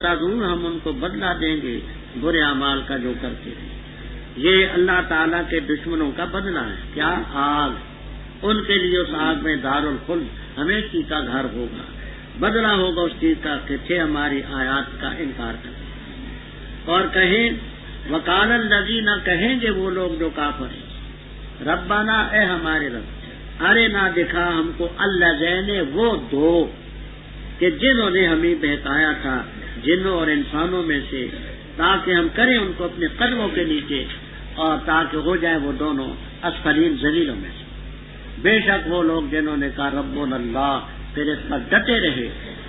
ضرور ہم ان کو بدلہ دیں گے برے اعمال کا جو کرتے ہیں۔ یہ اللہ تعالیٰ کے دشمنوں کا بدلہ ہے۔ کیا؟ آگ، ان کے لیے اس آگ میں دارالخلد ہمیشہ کا گھر ہوگا۔ بدلہ ہوگا اس چیز کا کہ تھے ہماری آیات کا انکار کرتے اور کہیں وقال الذین، کہیں گے وہ لوگ جو کافر ہیں، ربنا، اے ہمارے رب، ارے نہ دکھا ہم کو الذین، وہ دو کہ جنہوں نے ہمیں بہکایا تھا جنوں اور انسانوں میں سے، تاکہ ہم کریں ان کو اپنے قدموں کے نیچے اور تاکہ ہو جائیں وہ دونوں اسفلین ذلیلوں میں سے۔ بے شک وہ لوگ جنہوں نے کہا ربنا اللہ، پھر اس پر ڈٹے رہے،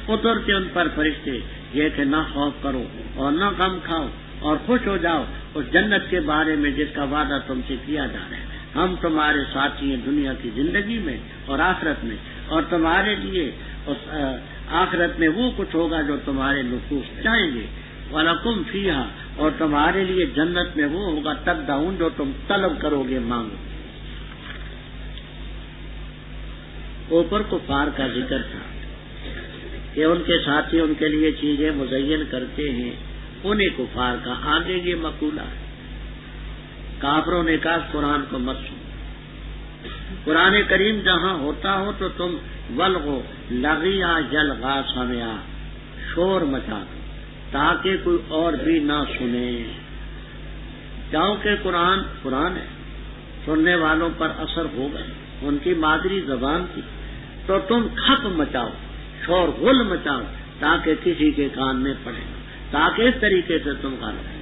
اترتے ان پر فرشتے یہ کہ نہ خوف کرو اور نہ غم کھاؤ اور خوش ہو جاؤ اس جنت کے بارے میں جس کا وعدہ تم سے کیا جا رہا ہے۔ ہم تمہارے ساتھی ہیں دنیا کی زندگی میں اور آخرت میں، اور تمہارے لیے اس آخرت میں وہ کچھ ہوگا جو تمہارے نفوس چاہیں گے، وَلَكُمْ فِيهَا، اور تمہارے لیے جنت میں وہ ہوگا تدعون جو تم طلب کرو گے، مانگو۔ اوپر کفار کا ذکر تھا کہ ان کے ساتھی ان کے لیے چیزیں مزین کرتے ہیں، انہیں کفار کا آگے یہ مقولہ ہے۔ کافروں نے کہا قرآن کو مت سنو، قرآن کریم جہاں ہوتا ہو تو تم ولغو لغیا یلغا سمیا، شور مچا دو تاکہ کوئی اور بھی نہ سنے، کیونکہ قرآن ہے، سننے والوں پر اثر ہوگا، ان کی مادری زبان تھی، تو تم کھپ مچاؤ، شور غل مچاؤ تاکہ کسی کے کان میں پڑے، تاکہ اس طریقے سے تم غلط ہو۔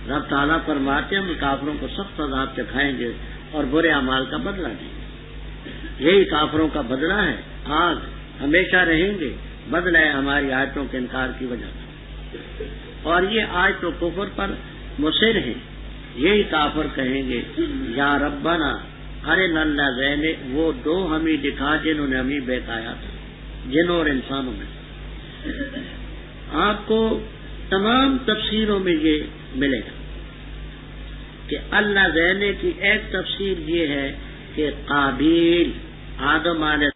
رب تعالیٰ فرماتے ہیں ہم کافروں کو سخت عذاب چکھائیں گے اور برے اعمال کا بدلہ دیں گے۔ یہی کافروں کا بدلہ ہے، آگ، ہمیشہ رہیں گے، بدلہ ہے ہماری آیتوں کے انکار کی وجہ سے۔ اور یہ آج تو کفر پر مصر ہیں، یہی کافر کہیں گے یا ربنا ارے اللہ زین، وہ دو ہمیں دکھا جنہوں نے ہمیں بہکایا تھا جنوں اور انسانوں میں۔ آپ کو تمام تفسیروں میں یہ ملے گا کہ اللہ زینے کی ایک تفسیر یہ ہے کہ قابیل آدم علیہ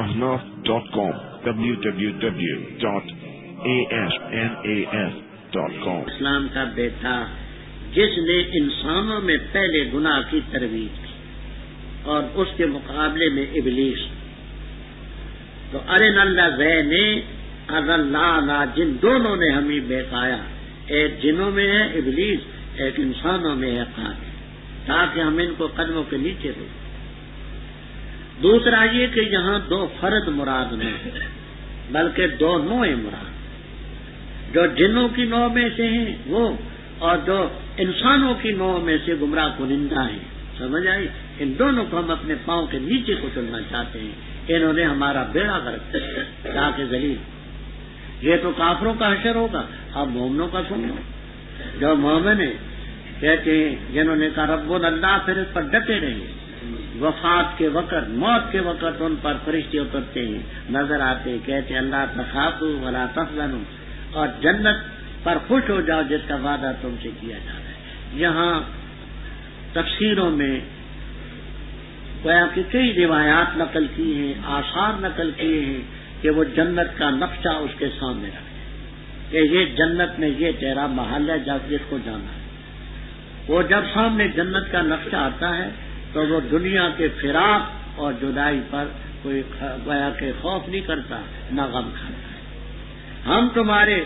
ahnaf.com www.asnas.com اسلام کا بیٹا جس نے انسانوں میں پہلے گناہ کی ترویج کی اور اس کے مقابلے میں ابلیس، تو ارن اللہ زینے اللہ، جن دونوں نے ہمیں بہکایا، ایک جنوں میں ہے ابلیس، ایک انسانوں میں ہے قابل، تاکہ ہم ان کو قدموں کے نیچے دیں۔ دوسرا یہ کہ یہاں دو فرد مراد نہیں بلکہ دو نوع مراد، جو جنوں کی نوع میں سے ہیں وہ، اور جو انسانوں کی نوع میں سے گمراہ کنندہ ہیں۔ سمجھ آئی؟ ان دونوں کو ہم اپنے پاؤں کے نیچے کچلنا چاہتے ہیں، انہوں نے ہمارا بیڑا غرق کیا تاکہ ذلیل۔ یہ تو کافروں کا حشر ہوگا، اب مومنوں کا سنو۔ جو مومن ہیں کہتے ہیں جنہوں نے کہا ربنا اللہ، پھر اس پر ڈٹے رہے، وفات کے وقت، موت کے وقت ان پر فرشتے اترتے ہیں، نظر آتے ہیں، کہتے ہیں اللہ تخافوا ولا تحزنوا، اور جنت پر خوش ہو جاؤ جس کا وعدہ تم سے کیا جا رہا ہے۔ یہاں تفسیروں میں گویا کہ کئی روایات نقل کی ہیں، آثار نقل کیے ہیں کہ وہ جنت کا نقشہ اس کے سامنے رکھے کہ یہ جنت میں یہ تیرا محل ہے جس کو جانا ہے۔ وہ جب سامنے جنت کا نقشہ آتا ہے تو وہ دنیا کے فراق اور جدائی پر کوئی گویا کہ خوف نہیں کرتا، نہ غم کھاتا ہے۔ ہم تمہارے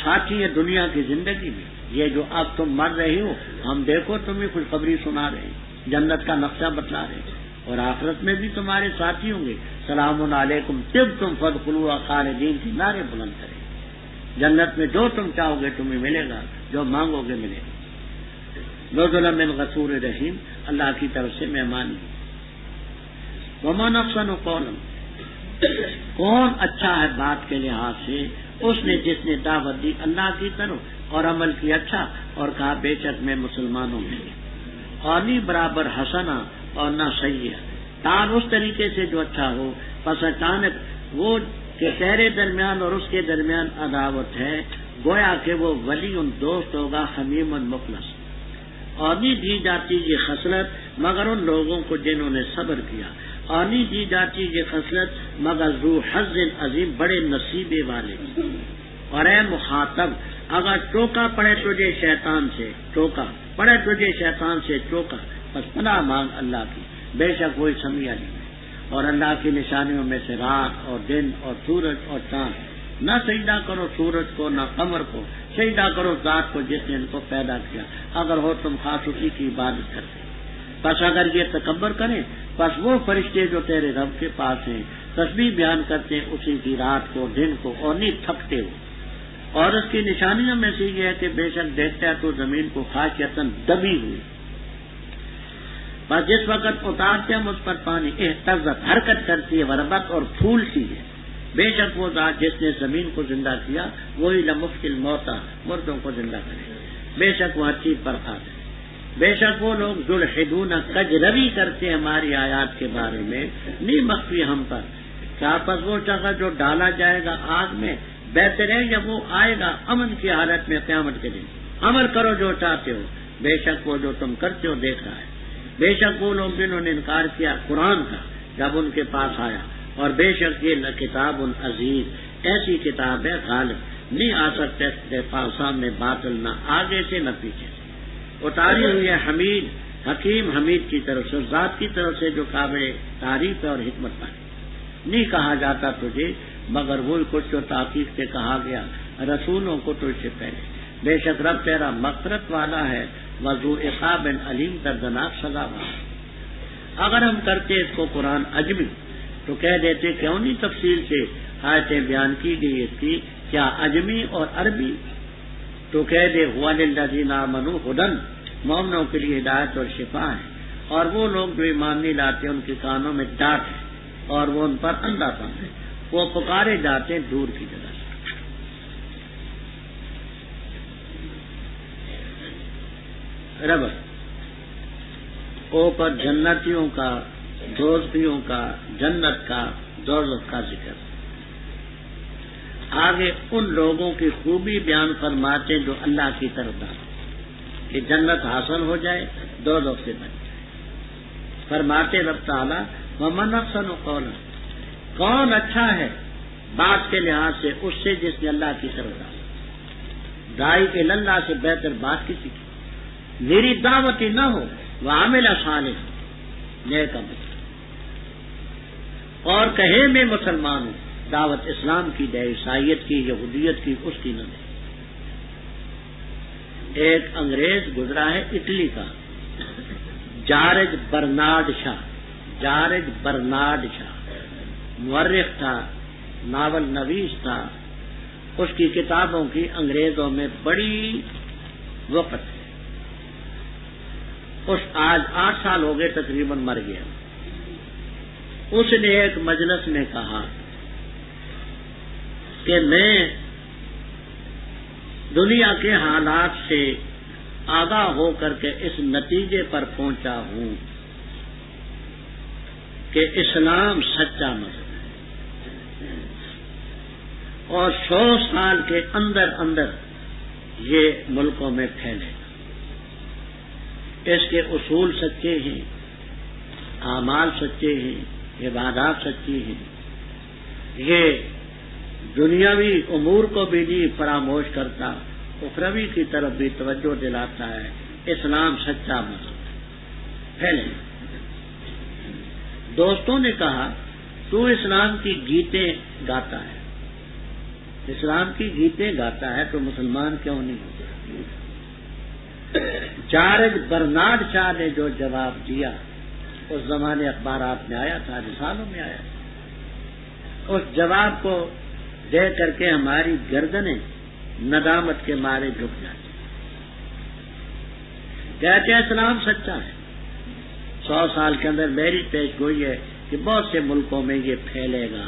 ساتھی ہیں دنیا کی زندگی میں، یہ جو اب تم مر رہی ہو، ہم دیکھو تمہیں خوشخبری سنا رہے ہیں، جنت کا نقشہ بتلا رہے ہیں، اور آخرت میں بھی تمہارے ساتھی ہوں گے۔ سلام علیکم طبتم فادخلوها خالدین کی نعرے بلند کریں، جنت میں جو تم چاہو گے تمہیں ملے گا، جو مانگو گے ملے گا۔ نزلا من غفور رحیم، اللہ کی طرف سے مہمانی۔ ومن احسن قولا، کون اچھا ہے بات کے لحاظ سے، اس نے جس نے دعوت دی اللہ کی طرف اور عمل کی اچھا، اور کہا بے شک میں مسلمانوں میں، اور نہیں برابر حسنا اور نہ سیئہ، تان اس طریقے سے جو اچھا ہو، پس اچانک وہ کہ تیرے درمیان اور اس کے درمیان عداوت ہے، گویا کہ وہ ولی دوست ہوگا، حمیم مخلص، اور نہیں دی جاتی یہ خصلت مگر ان لوگوں کو جنہوں نے صبر کیا، اور نہیں دی جاتی یہ خصلت مگر ذو حظ عظیم، بڑے نصیبے والے۔ اور اے مخاطب، اگر چوکا پڑے تجھے شیطان سے چوکا، بس پناہ مانگ اللہ کی، بے شک وہی سمیع علیم ہے۔ اور اللہ کی نشانیوں میں سے رات اور دن اور سورج اور چاند، نہ سجدہ کرو سورج کو نہ قمر کو، سجدہ کرو ذات کو جس نے ان کو پیدا کیا، اگر ہو تم خاص اسی کی عبادت کرتے۔ بس اگر یہ تکبر کریں، بس وہ فرشتے جو تیرے رب کے پاس ہیں تسبیح بیان کرتے ہیں اسی کی رات کو دن کو، اور نہیں تھکتے ہو۔ اور اس کی نشانیوں میں سے یہ ہے کہ بے شک دیکھتا ہے تو زمین کو خاشعتاً دبی ہوئی، بس جس وقت اتارتے ہم اس پر پانی اہتزت حرکت کرتی ہے، وربت اور پھولتی ہے۔ بے شک وہ ذات جس نے زمین کو زندہ کیا وہی لمحیل موتیٰ، مردوں کو زندہ کرے، بے شک وہ ہر چیز پر قادر ہے۔ بے شک وہ لوگ یلحدون کجروی کرتے ہیں ہماری آیات کے بارے میں، نہیں مخفی ہم پر، کیا پس وہ شخص جو ڈالا جائے گا آگ میں بہتر ہے یا وہ آئے گا امن کی حالت میں قیامت کے دن؟ عمل کرو جو چاہتے ہو، بے شک وہ جو تم کرتے ہو دیکھ رہا ہے۔ بے شک وہ لوگ جنہوں نے انکار کیا قرآن کا جب ان کے پاس آیا، اور بے شک یہ کتاب عزیز، ایسی کتاب ہے غالب، نہیں آ سکتے سامنے باطل، نہ آگے سے نہ پیچھے سے۔ اتاری ہوئی ہے حمید، حکیم حمید کی طرف سے، ذات کی طرف سے جو قابل تعریف ہے اور حکمت والی۔ نہیں کہا جاتا تجھے مگر وہی کچھ جو تحقیق سے کہا گیا رسولوں کو تجھ سے پہلے، بے شک رب تیرا مغفرت والا ہے، وذو عقاب علیم، دردناک سزا والا۔ اگر ہم کرتے اس کو قرآن عجمی تو کہہ دیتے کیوں نہیں تفصیل سے آیتیں بیان کی گئی اس کی، کیا عجمی اور عربی؟ تو کہہ دے هو للذین آمنوا ھدی، مومنوں کے لیے ہدایت اور شفا ہے، اور وہ لوگ جو ایمان نہیں لاتے ان کے کانوں میں ڈانٹ ہے اور وہ ان پر اندھا پن ہے، وہ پکارے جاتے ہیں دور کی جگہ سے۔ رب اوپر جنتیوں کا، دوزخیوں کا، جنت کا، دوزخ کا ذکر، آگے ان لوگوں کی خوبی بیان فرماتے جو اللہ کی طرف دعوت کہ جنت حاصل ہو جائے، دوزخ سے بچ جائے۔ فرماتے رب تعالیٰ ومن احسن قولا، کون اچھا ہے بات کے لحاظ سے اس سے جس نے اللہ کی طرف دعوت، داعی اللہ سے بہتر بات کسی کی میری دعوت ہی نہ ہو، وعمل صالح، نیک عمل، اور کہے میں مسلمان ہوں، دعوت اسلام کی دے، عیسائیت کی، یہودیت کی، اس کی نہ دے۔ ایک انگریز گزرا ہے اٹلی کا، جارج برنارڈ شاہ، مورخ تھا، ناول نویس تھا، اس کی کتابوں کی انگریزوں میں بڑی وقت ہے۔ اس آج 8 سال ہو گئے تقریباً مر گیا۔ اس نے ایک مجلس میں کہا کہ میں دنیا کے حالات سے آگاہ ہو کر کے اس نتیجے پر پہنچا ہوں کہ اسلام سچا مذہب ہے، اور 100 سال کے اندر اندر یہ ملکوں میں پھیلے گا۔ اس کے اصول سچے ہیں، اعمال سچے ہیں، عبادات سچی ہیں، یہ دنیاوی امور کو بھی نہیں فراموش کرتا، اخروی کی طرف بھی توجہ دلاتا ہے۔ اسلام سچا مذہب ہے، پھیلے۔ دوستوں نے کہا تو اسلام کی گیتیں گاتا ہے، اسلام کی گیتیں گاتا ہے تو مسلمان کیوں نہیں ہوتا؟ جارج برنارڈ شاہ نے جو جواب دیا اس زمانے اخبارات میں آیا تھا، رسالوں میں آیا تھا، اس جواب کو دے کر کے ہماری گردنیں ندامت کے مارے جھک جاتی، کہتے ہیں اسلام سچا ہے۔ 100 سال کے اندر میری پیش گوئی ہے کہ بہت سے ملکوں میں یہ پھیلے گا۔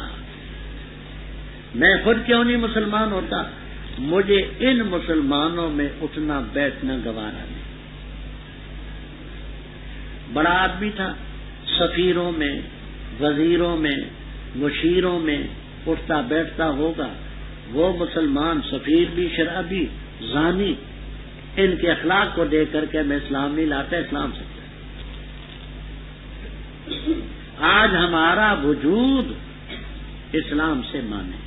میں خود کیوں نہیں مسلمان ہوتا؟ مجھے ان مسلمانوں میں اٹھنا بیٹھنا گوارا نہیں۔ بڑا آدمی تھا، سفیروں میں، وزیروں میں، مشیروں میں اٹھتا بیٹھتا ہوگا، وہ مسلمان سفیر بھی، شرابی، زانی، ان کے اخلاق کو دیکھ کر کے میں اسلام نہیں لاتا، اسلام سچا ہے۔ آج ہمارا وجود اسلام سے مانے،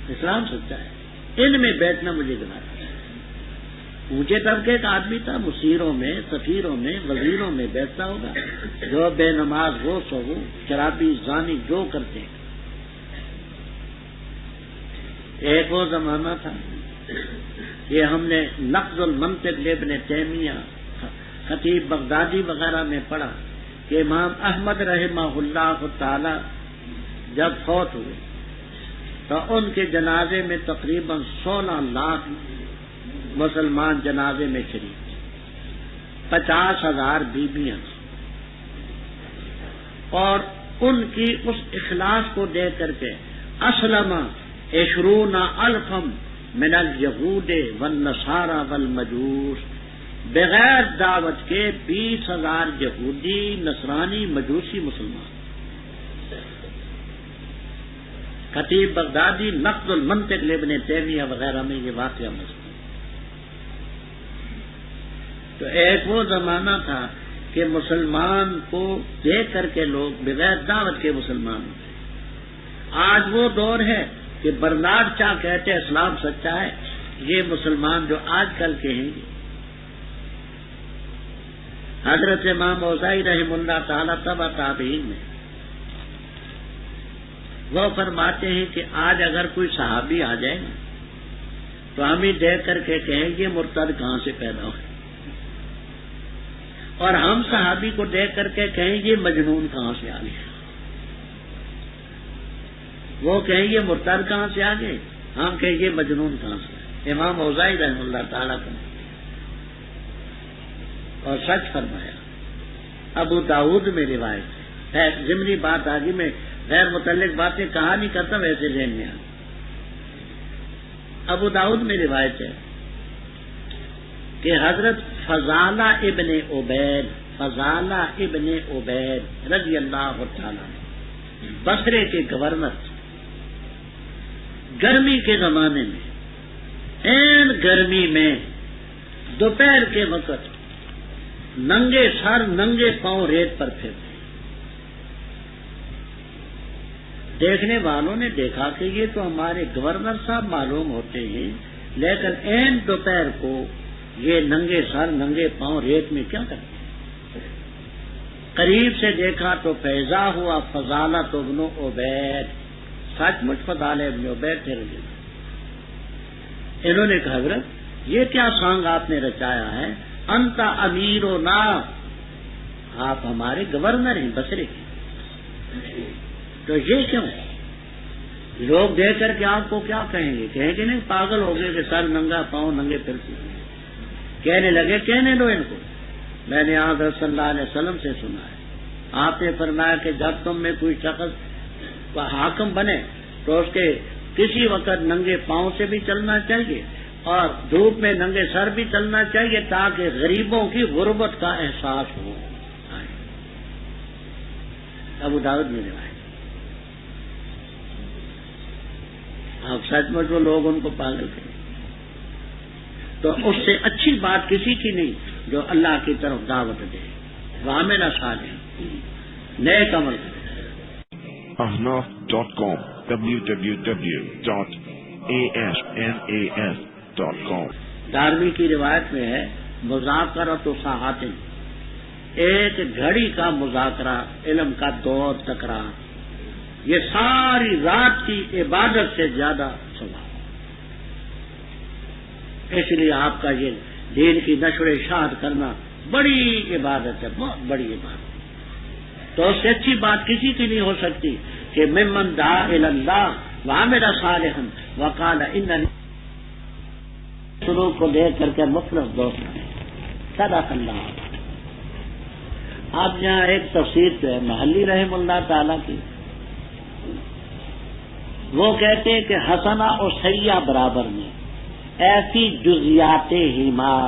اسلام سچا ہے، ان میں بیٹھنا مجھے گوارا ہے۔ اونچے طبقے کا آدمی تھا، مصیروں میں، سفیروں میں، وزیروں میں بیٹھتا ہوگا، جو بے نماز ہو سو وہ، شرابی زانی جو کرتے ہیں۔ ایک وہ زمانہ تھا، یہ ہم نے نقض المنطق لابن تیمیہ، خطیب بغدادی وغیرہ میں پڑھا کہ امام احمد رحمہ اللہ تعالی جب فوت ہوئے تو ان کے جنازے میں تقریباً 16 لاکھ مسلمان جنازے میں شریک تھے، 50,000 بیویاں، اور ان کی اس اخلاص کو دیکھ کر کے اسلم 20,000 من الیہود والنصارى والمجوس، بغیر دعوت کے 20,000 یہودی، نصرانی، مجوسی مسلمان۔ خطیب بغدادی نقد المنطق لابن تیمیہ وغیرہ میں یہ واقعہ مذکور۔ تو ایک وہ زمانہ تھا کہ مسلمان کو دیکھ کر کے لوگ بغیر دعوت کے مسلمان ہوتے۔ آج وہ دور ہے کہ برنارڈ شاہ کہتے ہیں اسلام سچا ہے، یہ مسلمان جو آج کل کے ہیں، حضرت امام اوزاعی رحمہ اللہ تعالیٰ تبع تابعین میں وہ فرماتے ہیں کہ آج اگر کوئی صحابی آ جائے نا تو ہم ہی دیکھ کر کے کہیں یہ مرتد کہاں سے پیدا ہوئے، اور ہم صحابی کو دیکھ کر کے کہیں یہ مجنون کہاں سے آ گیا، وہ کہیں یہ مرتد کہاں سے آ گئے، ہم کہیں یہ مجنون کہاں سے آئے۔ امام اوزاعی رحمہ اللہ تعالیٰ کو اور سچ فرمایا۔ ابو داؤد میں روایت ہے، ضمنی بات آگے میں غیر متعلق باتیں کہا نہیں کرتا، ویسے ذہن میں آ۔ ابو داؤد میں روایت ہے کہ حضرت فضالہ ابن عبید رضی اللہ تعالیٰ بصرے کے گورنر، گرمی کے زمانے میں، این گرمی میں دوپہر کے وقت ننگے سر ننگے پاؤں ریت پر پھرتے، دیکھنے والوں نے دیکھا کہ یہ تو ہمارے گورنر صاحب معلوم ہوتے ہیں، لیکن این دوپہر کو یہ ننگے سر ننگے پاؤں ریت میں کیا کرتے ہیں؟ قریب سے دیکھا تو فیضا ہوا فضالہ ابن عبید، سچ مچ فضالہ ابن عبید تھے رضی اللہ۔ انہوں نے کہا حضرت یہ کیا سانگ آپ نے رچایا ہے، انت امیرنا، آپ ہمارے گورنر ہیں بصرے کے، تو یہ کیوں؟ لوگ دیکھ کر کے آپ کو کیا کہیں گے؟ کہیں گے نہیں پاگل ہو گئے کہ سر ننگا پاؤں ننگے پھرتے۔ کہنے لگے کہنے دو ان کو، میں نے حضرت صلی اللہ علیہ وسلم سے سنا ہے، آپ نے فرمایا کہ جب تم میں کوئی شخص حاکم بنے تو اس کے کسی وقت ننگے پاؤں سے بھی چلنا چاہیے اور دھوپ میں ننگے سر بھی چلنا چاہیے تاکہ غریبوں کی غربت کا احساس ہو۔ ابو داؤد میں روایت۔ اب سچ مچ وہ لوگ ان کو پاگل کریں، تو اس سے اچھی بات کسی کی نہیں جو اللہ کی طرف دعوت دے، وعمل صالحا، نیک عمل کرے۔ ahnaf.com www.ahnas.com دارمی کی روایت میں ہے مذاکرۃ ساعۃ، ایک گھڑی کا مذاکرہ، علم کا دور تکرار، یہ ساری رات کی عبادت سے زیادہ ثواب۔ اس لیے آپ کا یہ دین کی نشر و اشاعت کرنا بڑی عبادت ہے، بہت بڑی عبادت۔ تو اس سے اچھی بات کسی کی نہیں ہو سکتی کہ ممن دعا الی اللہ وعمل صالحا وقال اننی، شروع کو دیکھ کر کے مخلص دوست صدق اللہ۔ آپ یہاں ایک تفسیر جو ہے محلی رحم اللہ تعالی کی، وہ کہتے ہیں کہ حسنہ اور سیئہ برابر میں، ایسی جزیات ہی ماں،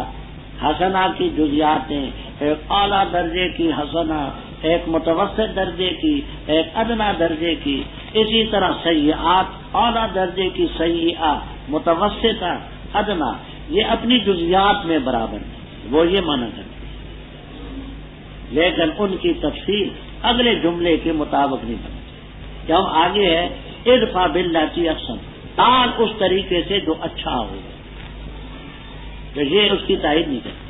حسنہ کی جزیاتیں، ایک اعلیٰ درجے کی حسنہ، ایک متوسط درجے کی، ایک ادنا درجے کی، اسی طرح سیئات، اعلیٰ درجے کی سیئہ، متوسطہ، ادنا، یہ اپنی جزیات میں برابر ہے، وہ یہ مانا کرتے ہیں۔ لیکن ان کی تفصیل اگلے جملے کے مطابق نہیں بنتی۔ جب آگے ہے ادفع باللتی احسن، تال اس طریقے سے جو اچھا ہو، تو یہ اس کی تائید نہیں کرتی.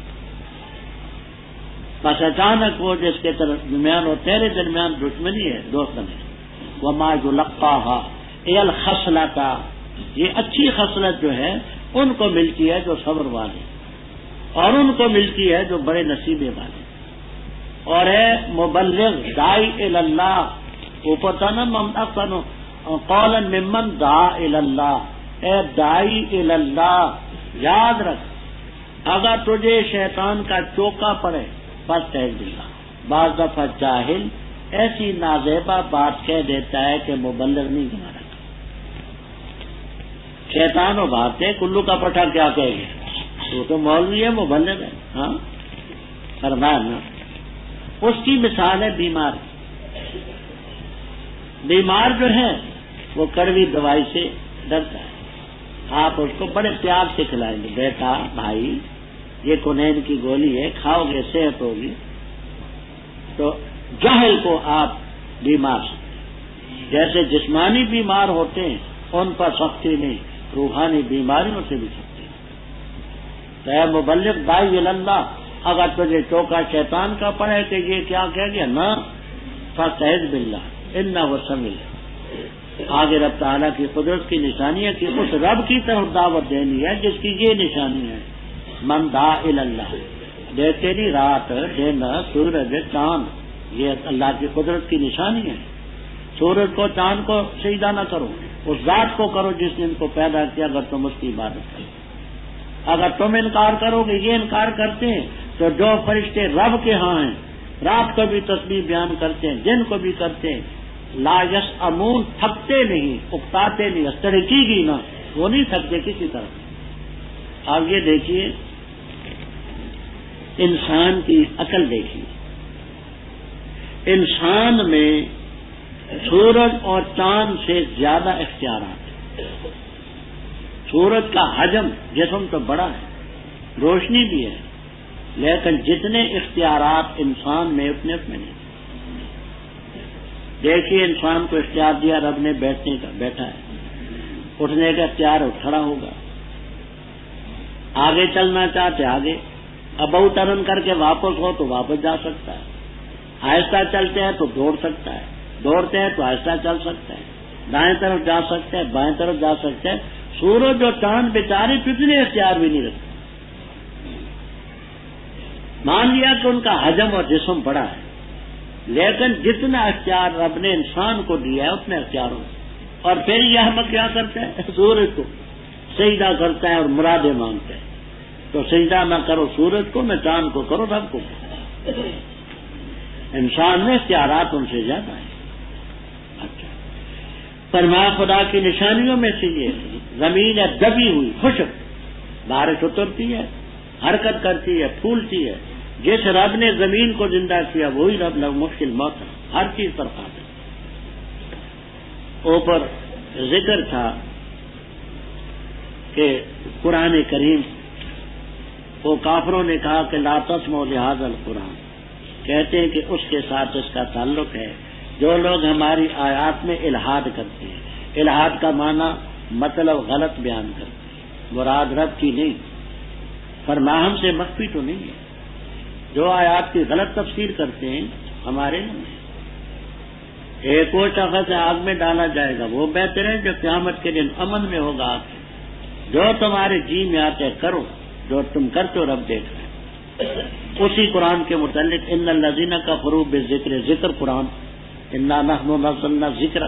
بس اچانک وہ جس کے درمیان اور تیرے درمیان دشمنی ہے، دوست نہیں. وما یلقاها الا الخصلۃ، یہ اچھی خصلت جو ہے ان کو ملتی ہے جو صبر والے، اور ان کو ملتی ہے جو بڑے نصیبے والے. اور ہے مبلغ داعی الی اللہ، اوپر تھا نا ممن قولا ممن دعا الی اللہ، اے داعی الی اللہ، یاد رکھ اگر تجھے شیطان کا چوکا پڑے بس کہہ دیا. بعض دفعہ جاہل ایسی نازیبہ بات کہہ دیتا ہے کہ مبلغ نہیں گنا رکھا. شیطان و بات ہے، کلو کا پٹھا کیا کہے گا، تو مولوی ہے، مبلغ ہے. ہاں فرمایا نا. اس کی مثال ہے بیمار. بیمار جو ہے وہ کڑوی دوائی سے ڈرتا ہے. آپ اس کو بڑے پیار سے کھلائیں گے، بیٹا بھائی یہ کنین کی گولی ہے، کھاؤ گے صحت ہوگی. تو جہل کو آپ بیمار سکتے، جیسے جسمانی بیمار ہوتے ہیں ان پر سختی نہیں، روحانی بیماریوں سے بھی سختی. تو اے مبلغ داعی اللہ، اگر تجھے چوکا شیطان کا پڑے کہ یہ کیا کہہ گیا نا، فاستعذ باللہ انہ سمیع. آگے رب تعالیٰ کی قدرت کی نشانی ہے کہ اس رب کی طرف دعوت دینی ہے جس کی یہ نشانی ہے، من دعا الی اللہ. دیکھتے نہیں رات دن سورج چاند، یہ اللہ کی قدرت کی نشانی ہے. سورج کو چاند کو سجدہ نہ کرو، اس ذات کو کرو جس نے ان کو پیدا کیا. اگر تم اس کی عبادت کرو، اگر تم انکار کرو گے، یہ انکار کرتے ہیں تو جو فرشتے رب کے ہاں ہیں رات کو بھی تسبیح بیان کرتے ہیں، دن کو بھی کرتے ہیں، لا یسأمون، تھکتے نہیں، اکتاتے نہیں، استرکی گی نہ، وہ نہیں تھکتے کسی طرح. اب یہ دیکھیے انسان کی عقل دیکھیے. انسان میں سورج اور چاند سے زیادہ اختیارات ہیں. سورج کا حجم جسم تو بڑا ہے، روشنی بھی ہے، لیکن جتنے اختیارات انسان میں اتنے میں نہیں. دیکھیے انسان کو اختیار دیا رب نے بیٹھنے کا، بیٹھا ہے. اٹھنے کا اختیار ہے، کھڑا ہوگا. آگے چلنا چاہتے آگے، ابو ترن کر کے واپس ہو تو واپس جا سکتا ہے. آہستہ چلتے ہیں تو دوڑ سکتا ہے، دوڑتے ہیں تو آہستہ چل سکتا ہے. دائیں طرف جا سکتے ہیں، بائیں طرف جا سکتے ہیں. سورج اور چاند بیچارے کتنے اختیار بھی نہیں رکھتے. مان لیا کہ ان کا حجم اور جسم بڑا ہے، لیکن جتنا اختیار رب نے انسان کو دیا ہے اتنے اختیاروں. اور پھر یہ احمد کیا کرتا ہے، سورج کو سجدہ کرتا ہے اور مرادیں مانگتا ہے. تو سجدہ نہ کرو سورج کو، نہ چاند کو کرو، رب کو. انسان میں اختیارات ان سے زیادہ ہیں. اچھا فرمایا خدا کی نشانیوں میں سے یہ زمین ہے دبی ہوئی، خشک، بارش اترتی ہے، حرکت کرتی ہے، پھولتی ہے. جس رب نے زمین کو زندہ کیا وہی رب لگ مشکل موت ہے، ہر چیز پر قادر. اوپر ذکر تھا کہ قرآن کریم کو کافروں نے کہا کہ لا تسمعوا لہذا القرآن، کہتے ہیں کہ اس کے ساتھ اس کا تعلق ہے جو لوگ ہماری آیات میں الحاد کرتے ہیں. الحاد کا معنی مطلب غلط بیان کرتے ہیں، مراد رب کی نہیں، فرمایا ہم سے مخفی تو نہیں ہے. جو آیات کی غلط تفسیر کرتے ہیں ہمارے نہیں. ایک وہ شخص آگ میں ڈالا جائے گا، وہ بہتر ہے جو قیامت کے دن امن میں ہوگا. جو تمہارے جی میں آتے کرو، جو تم کرتے ہو رب دیکھ رہے. اسی قرآن کے متعلق ان الذین کفروا بالذکر، ذکر قرآن، انا نحن نزلنا ذکر،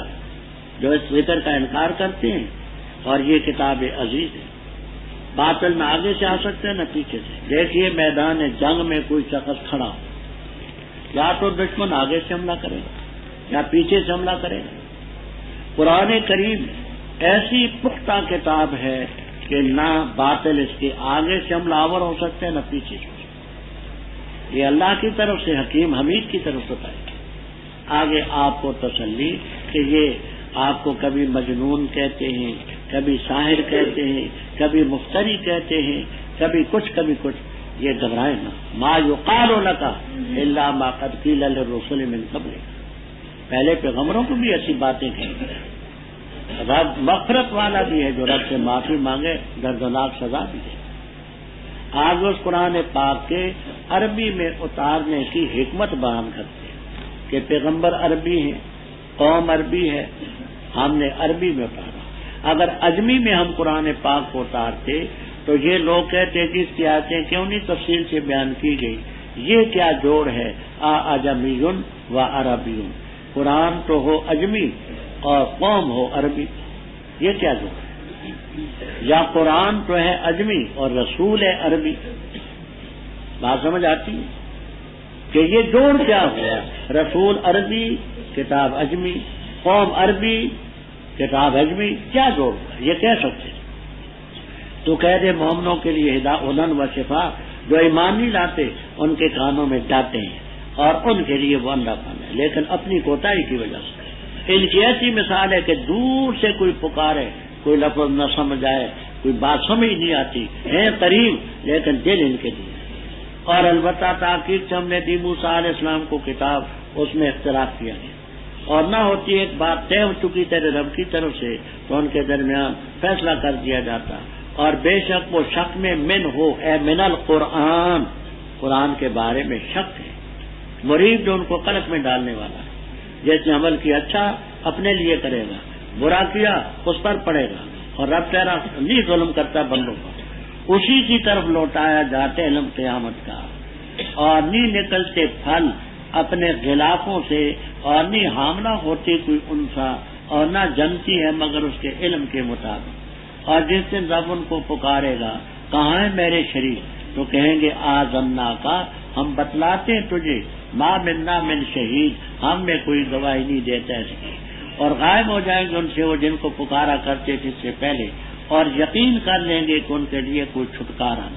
جو اس ذکر کا انکار کرتے ہیں. اور یہ کتاب عزیز ہے. باطل میں آگے سے آ سکتے ہیں نہ پیچھے سے. دیکھیے میدان جنگ میں کوئی شخص کھڑا ہو، یا تو دشمن آگے سے حملہ کرے گا یا پیچھے سے حملہ کرے گا. قرآن کریم ایسی پختہ کتاب ہے کہ نہ باطل اس کے آگے سے حملہ آور ہو سکتے ہیں نہ پیچھے سے. یہ اللہ کی طرف سے حکیم حمید کی طرف ہوتا ہے. آگے آپ کو تسلی کہ یہ آپ کو کبھی مجنون کہتے ہیں، کبھی ساحر کہتے ہیں، کبھی مفتری کہتے ہیں، کبھی کچھ کبھی کچھ. یہ گھبرائے نہ. ما یقال لک الا ما قد قیل للرسل من قبل، پہلے پیغمبروں کو بھی ایسی باتیں کہیں. رب مغفرت والا بھی ہے جو رب سے معافی مانگے دردناک سزا بھی ہے۔ آج اس قرآن پاک کے عربی میں اتارنے کی حکمت بیان کرتے ہیں کہ پیغمبر عربی ہیں، قوم عربی ہے، ہم نے عربی میں اتارا۔ اگر عجمی میں ہم قرآن پاک کو اتارتے تو یہ لوگ کہتے کہ اس کی آیتیں کیوں نہیں تفصیل سے بیان کی گئی، یہ کیا جوڑ ہے اعجمی و عربی، قرآن تو ہو عجمی اور قوم ہو عربی، یہ کیا جوڑ ہے؟ یا قرآن تو ہے عجمی اور رسول ہے عربی، بات سمجھ آتی ہے کہ یہ جوڑ کیا ہوا؟ رسول عربی، کتاب عجمی، قوم عربی، کتاب عجمی، کیا جوڑ ہے؟ یہ کہہ سکتے تو کہہ دے مومنوں کے لیے ہدایت و شفا، جو ایمان نہیں لاتے ان کے کانوں میں ڈالتے ہیں اور ان کے لیے وہ اندھا پن ہے، لیکن اپنی کوتاہی کی وجہ سے۔ ان کی ایسی مثال ہے کہ دور سے کوئی پکارے، کوئی لفظ نہ سمجھ آئے، کوئی بات سمجھ نہیں آتی، ہیں قریب لیکن دل ان کے لیے۔ اور البتہ تاکید سے ہم نے دی موسیٰ علیہ السلام کو کتاب، اس میں اختلاف کیا گیا اور نہ ہوتی ایک بات طے ہو چکی تیرے رب کی طرف سے تو ان کے درمیان فیصلہ کر دیا جاتا، اور بے شک وہ شک میں من ہو، اے من القرآن، قرآن کے بارے میں شک ہے، مریب جو ان کو قلق میں ڈالنے والا ہے۔ جس نے عمل کیا اچھا اپنے لیے کرے گا، برا کیا اس پر پڑے گا، اور رب تیرا نہیں ظلم کرتا بندوں پر، اسی کی طرف لوٹایا جاتے علم قیامت کا، اور نہیں نکلتے پھل اپنے غلافوں سے، اور نہیں حاملہ ہوتی کوئی انثی، اور نہ جنتی ہے مگر اس کے علم کے مطابق۔ اور جس دن رب ان کو پکارے گا کہاں ہے میرے شریک، تو کہیں گے آذنا کا، ہم بتلاتے ہیں تجھے، ما منا من شہید، ہم میں کوئی گواہی نہیں دیتا اس کی، اور غائب ہو جائیں گے ان سے وہ جن کو پکارا کرتے تھے اس سے پہلے، اور یقین کر لیں گے کہ ان کے لیے کوئی چھٹکارا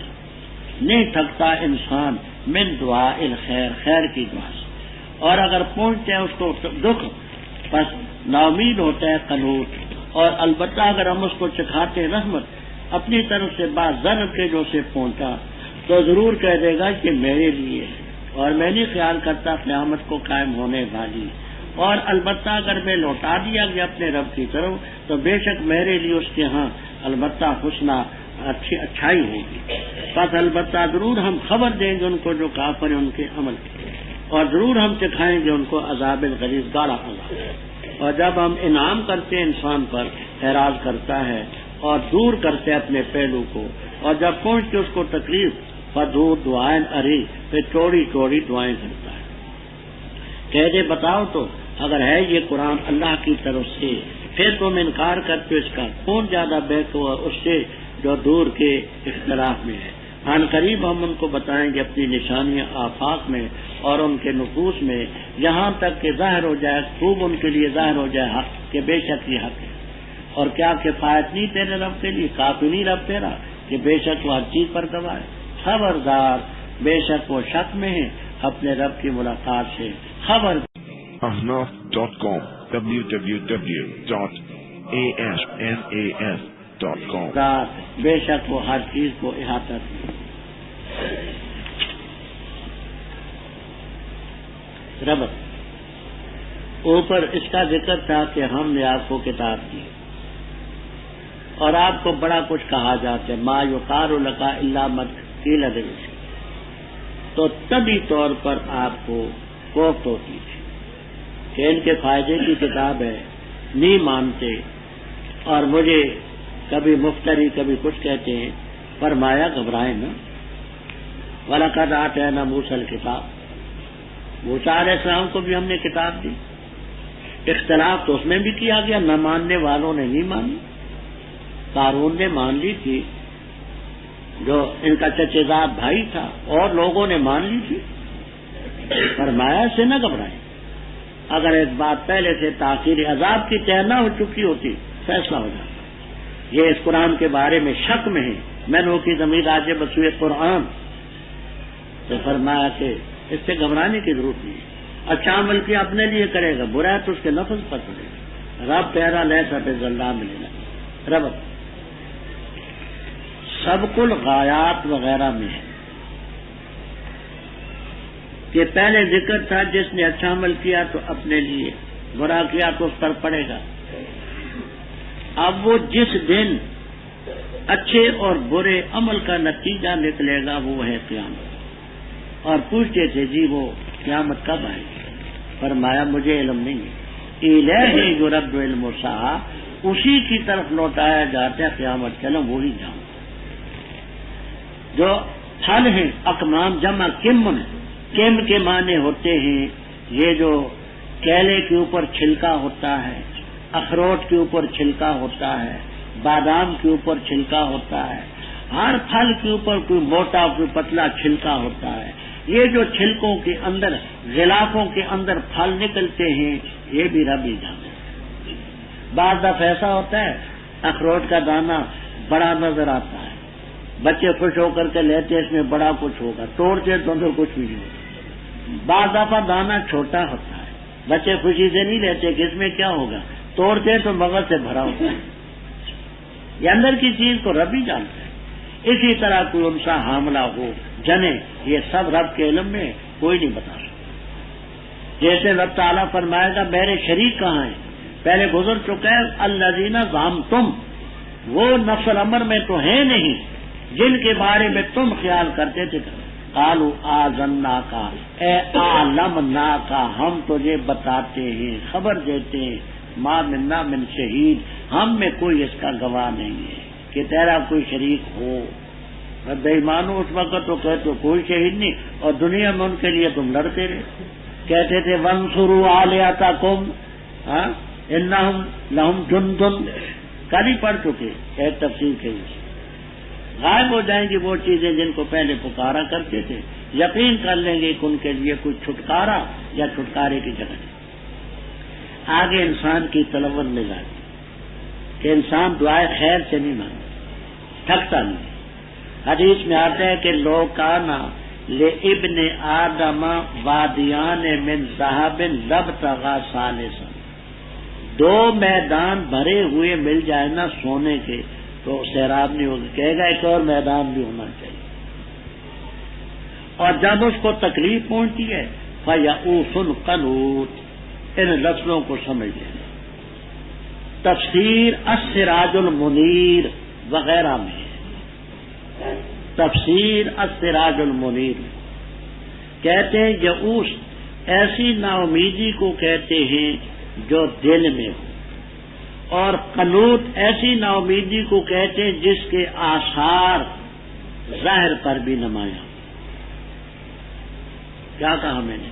نہیں تھکتا انسان من دعا الخیر، خیر کی دعا سے، اور اگر پہنچتے ہیں اس کو دکھ بس نا امید ہوتا ہے قنوط، اور البتہ اگر ہم اس کو چکھاتے رحمت اپنی طرف سے بات ذر کے جو سے پہنچا تو ضرور کہہ دے گا کہ میرے لیے، اور میں نہیں خیال کرتا قیامت کو قائم ہونے والی، اور البتہ اگر میں لوٹا دیا گیا اپنے رب کی طرف تو بے شک میرے لیے اس کے ہاں البتہ حسنہ اچھائی ہوگی، بس البتہ ضرور ہم خبر دیں گے ان کو جو کافر ہیں ان کے عمل کی، اور ضرور ہم چکھائیں گے ان کو عذاب الغلیظ، گاڑا عذاب۔ اور جب ہم انعام کرتے ہیں انسان پر اعراض کرتا ہے اور دور کرتے ہیں اپنے پہلو کو، اور جب پہنچ کے اس کو تکلیف فدور دعائیں اری، پھر چوڑی چوڑی دعائیں کرتا ہے۔ کہہ دے بتاؤ تو اگر ہے یہ قرآن اللہ کی طرف سے، پھر تم انکار کرتے اس کا، کون زیادہ بہتر ہوا اس سے جو دور کے اختلاف میں ہے۔ عن قریب ہم ان کو بتائیں گے اپنی نشانیاں آفاق میں اور ان کے نفوس میں، یہاں تک کہ ظاہر ہو جائے، خوب ان کے لیے ظاہر ہو جائے حق کہ بے شک یہ حق ہے۔ اور کیا کفایت نہیں تیرے رب کے لیے، کافی نہیں رب تیرا کہ بے شک وہ ہر چیز پر گواہ ہے۔ خبردار بے شک وہ شک میں ہے اپنے رب کی ملاقات سے، خبر۔ ahnaf.com www.ahnas.com بے شک وہ ہر چیز کو احاطہ کی۔ ربط اوپر اس کا ذکر تھا کہ ہم نے آپ کو کتاب دی اور آپ کو بڑا کچھ کہا جاتا ہے، ما یقال لک الا ما قیل للرسل، تو طبی طور پر آپ کو کوفت ہوتی تھی کہ ان کے فائدے کی کتاب ہے، نہیں مانتے، اور مجھے کبھی مفتری کبھی کچھ کہتے ہیں۔ فرمایا گھبرائیں نہ، وَلَقَدْ آتَيْنَا مُوسَىٰ الْكِتَابَ، موسیٰ علیہ السلام کو بھی ہم نے کتاب دی۔ اختلاف تو اس میں بھی کیا گیا، نہ ماننے والوں نے نہیں مانی، قارون نے مان لی تھی جو ان کا چچے زاد بھائی تھا، اور لوگوں نے مان لی تھی۔ فرمایا سے نہ گھبرائیں، اگر ایک بات پہلے سے تاخیر عذاب کی طے نہ ہو چکی ہوتی فیصلہ ہو جاتا۔ یہ اس قرآن کے بارے میں شک میں ہے، میں نے کی ضمیر راجع بسوئے قرآن، تو فرمایا کہ اس سے گھبرانے کی ضرورت نہیں ہے۔ اچھا عمل کیا اپنے لیے کرے گا، برا ہے تو اس کے نفس پر پڑے گا۔ رب تیرا لیسا بظلام ملے گا۔ رب سبق الغایات وغیرہ میں ہے کہ پہلے ذکر تھا جس نے اچھا عمل کیا تو اپنے لیے، برا کیا تو اس پر پڑے گا۔ اب وہ جس دن اچھے اور برے عمل کا نتیجہ نکلے گا وہ ہے قیامت. اور پوچھتے تھے جی وہ قیامت کب آئے گی؟ فرمایا مجھے علم نہیں ہے. الہ یرد علم الساعہ، اسی کی طرف لوٹایا جاتا ہے قیامت کا علم، وہی جاؤں. جو پھل ہیں اکمام جمع کم کے معنی ہوتے ہیں یہ جو کیلے کے اوپر چھلکا ہوتا ہے، اخروٹ کے اوپر چھلکا ہوتا ہے، بادام کے اوپر چھلکا ہوتا ہے، ہر پھل کے اوپر کوئی موٹا کوئی پتلا چھلکا ہوتا ہے. یہ جو چھلکوں کے اندر غلافوں کے اندر پھل نکلتے ہیں یہ بھی رب ہی جانے. بعض دفعہ ایسا ہوتا ہے اخروٹ کا دانہ بڑا نظر آتا ہے، بچے خوش ہو کر کے لیتے اس میں بڑا کچھ ہوگا، توڑتے تو اندر کچھ بھی نہیں ہوتا. بعض دفعہ دانہ چھوٹا ہوتا ہے، بچے خوشی سے نہیں لیتے کہ اس میں کیا ہوگا، توڑتے تو مغز سے بھرا ہوتا ہے. یہ اندر کی چیز کو رب ہی جانتا ہے. اسی طرح کوئی انسا حاملہ ہو جنے، یہ سب رب کے علم میں کوئی نہیں بتا سکتا. جیسے رب تعالیٰ فرمائے گا میرے شریک کہاں ہیں، پہلے گزر چکا ہے الذین زعمتم، وہ نفس امر میں تو ہے نہیں جن کے بارے میں تم خیال کرتے تھے. قالوا آذناک، اے علمناک، ہم تجھے بتاتے ہیں خبر دیتے ہیں، ما منا من شہید، ہم میں کوئی اس کا گواہ نہیں ہے کہ تیرا کوئی شریک ہو. بے ایمانو اس وقت تو کہتے کوئی شہید نہیں، اور دنیا میں ان کے لیے تم لڑتے رہے. کہتے تھے وانصروا آلیاتکم انہم لہم جند، کل ہی پڑھ چکے ایک تفسیر کے لیے. غائب ہو جائیں گی وہ چیزیں جن کو پہلے پکارا کرتے تھے، یقین کر لیں گے کہ ان کے لیے کوئی چھٹکارا یا چھٹکارے کی جگہ نہیں. آگے انسان کی تلون میں جاتی کہ انسان دعائے خیر سے نہیں مانگتا، تھکتا نہیں. حدیث میں آتا ہے کہ لو کانا لابن آدم وادیان من ذهب لابتغى ثالثا، دو میدان بھرے ہوئے مل جائے نا سونے کے تو سیراب نہیں ہوگا، کہے گا ایک اور میدان بھی ہونا چاہیے. اور جب اس کو تکلیف پہنچتی ہے فیئوس قنوط، ان لفظوں کو سمجھ لیں. تفسیر السراج المنیر وغیرہ میں، تفسیر السراج المنیر کہتے ہیں یئوس ایسی نا امیدی کو کہتے ہیں جو دل میں ہو، اور قنوط ایسی نا امیدی کو کہتے ہیں جس کے آثار ظاہر پر بھی نمایاں. کیا کہا میں نے؟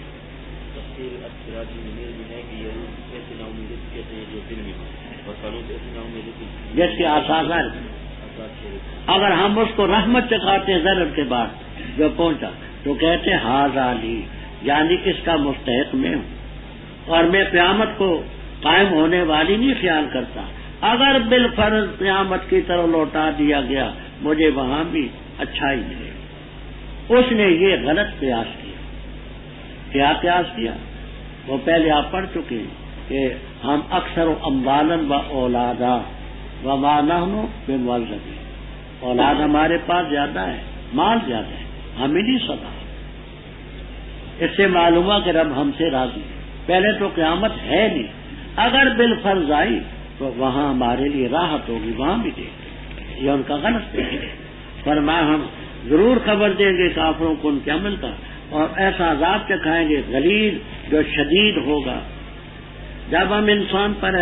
جس کے آثار ظاہر. اگر ہم اس کو رحمت چکھاتے ہیں ضرب کے بعد جو پہنچا تو کہتے ہیں ھذا لی، یعنی اس کا مستحق میں ہوں، اور میں قیامت کو قائم ہونے والی نہیں خیال کرتا. اگر بالفرض قیامت کی طرف لوٹا دیا گیا مجھے وہاں بھی اچھا ہی ملے. اس نے یہ غلط قیاس کیا. کیا قیاس کیا؟ وہ پہلے آپ پڑھ چکے ہیں کہ ہم اکثر اموالاً و اولادا وما نحن بمعذبین، اولاد ہمارے پاس زیادہ ہے، مال زیادہ ہے، ہمیں نہیں سزا. اس سے معلوم ہوا کہ رب ہم سے راضی ہے. پہلے تو قیامت ہے نہیں، اگر بالفرض آئی تو وہاں ہمارے لیے راحت ہوگی، وہاں بھی دیں گے. یہ ان کا غلط ہے. فرمایا ہم ضرور خبر دیں گے کافروں کو ان کے عمل کا، اور ایسا عذاب چکھائیں گے غلیظ جو شدید ہوگا. جب ہم انسان پر